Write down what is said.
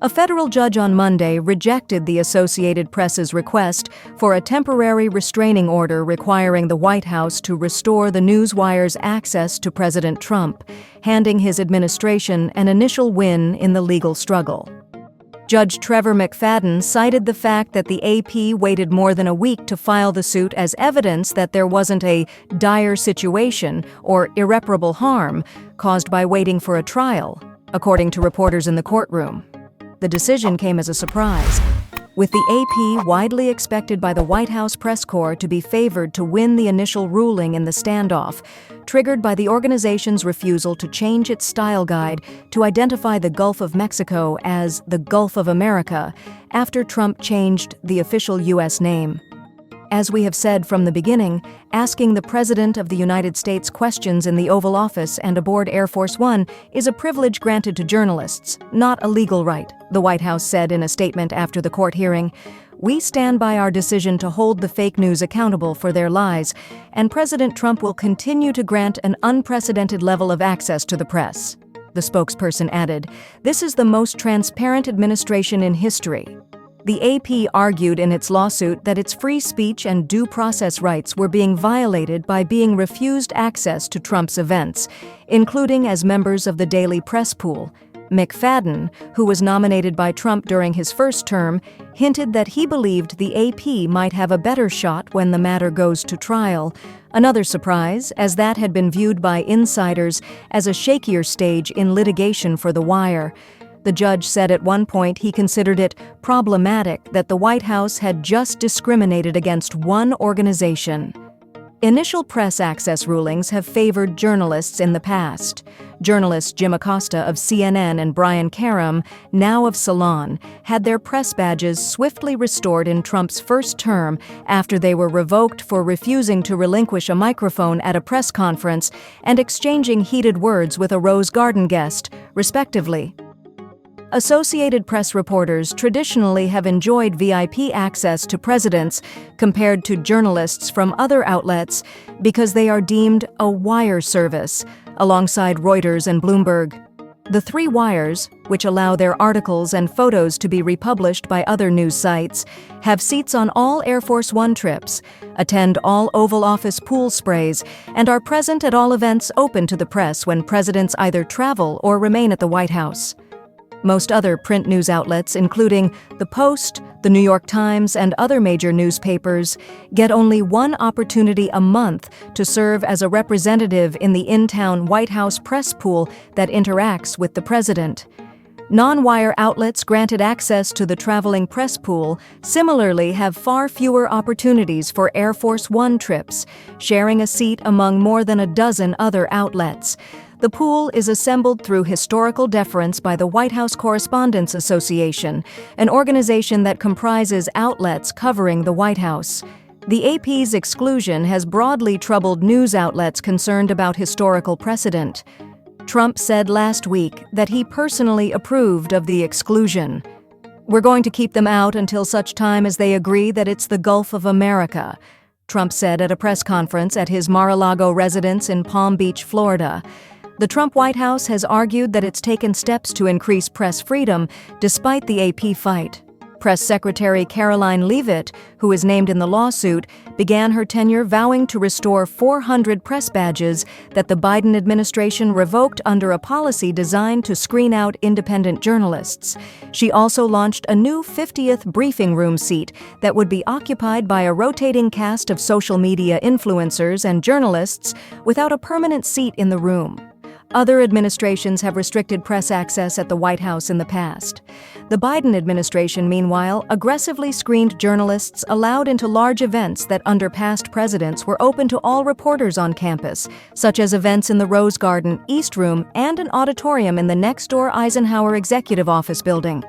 A federal judge on Monday rejected the Associated Press's request for a temporary restraining order requiring the White House to restore the newswire's access to President Trump, handing his administration an initial win in the legal struggle. Judge Trevor McFadden cited the fact that the AP waited more than a week to file the suit as evidence that there wasn't a dire situation or irreparable harm caused by waiting for a trial, according to reporters in the courtroom. The decision came as a surprise, with the AP widely expected by the White House press corps to be favored to win the initial ruling in the standoff, triggered by the organization's refusal to change its style guide to identify the Gulf of Mexico as the Gulf of America after Trump changed the official U.S. name. As we have said from the beginning, asking the President of the United States questions in the Oval Office and aboard Air Force One is a privilege granted to journalists, not a legal right, the White House said in a statement after the court hearing. We stand by our decision to hold the fake news accountable for their lies, and President Trump will continue to grant an unprecedented level of access to the press. The spokesperson added, "This is the most transparent administration in history." The AP argued in its lawsuit that its free speech and due process rights were being violated by being refused access to Trump's events, including as members of the daily press pool. McFadden, who was nominated by Trump during his first term, hinted that he believed the AP might have a better shot when the matter goes to trial. Another surprise, as that had been viewed by insiders as a shakier stage in litigation for The Wire. The judge said at one point he considered it problematic that the White House had just discriminated against one organization. Initial press access rulings have favored journalists in the past. Journalists Jim Acosta of CNN and Brian Karem, now of Salon, had their press badges swiftly restored in Trump's first term after they were revoked for refusing to relinquish a microphone at a press conference and exchanging heated words with a Rose Garden guest, respectively. Associated Press reporters traditionally have enjoyed VIP access to presidents compared to journalists from other outlets because they are deemed a wire service, alongside Reuters and Bloomberg. The three wires, which allow their articles and photos to be republished by other news sites, have seats on all Air Force One trips, attend all Oval Office pool sprays, and are present at all events open to the press when presidents either travel or remain at the White House. Most other print news outlets, including The Post, The New York Times, and other major newspapers, get only one opportunity a month to serve as a representative in the in-town White House press pool that interacts with the president. Non-wire outlets granted access to the traveling press pool similarly have far fewer opportunities for Air Force One trips, sharing a seat among more than a dozen other outlets. The pool is assembled through historical deference by the White House Correspondents Association, an organization that comprises outlets covering the White House. The AP's exclusion has broadly troubled news outlets concerned about historical precedent. Trump said last week that he personally approved of the exclusion. "We're going to keep them out until such time as they agree that it's the Gulf of America," Trump said at a press conference at his Mar-a-Lago residence in Palm Beach, Florida. The Trump White House has argued that it's taken steps to increase press freedom despite the AP fight. Press Secretary Caroline Leavitt, who is named in the lawsuit, began her tenure vowing to restore 400 press badges that the Biden administration revoked under a policy designed to screen out independent journalists. She also launched a new 50th briefing room seat that would be occupied by a rotating cast of social media influencers and journalists without a permanent seat in the room. Other administrations have restricted press access at the White House in the past. The Biden administration, meanwhile, aggressively screened journalists allowed into large events that under past presidents were open to all reporters on campus, such as events in the Rose Garden, East Room, and an auditorium in the next-door Eisenhower Executive Office building.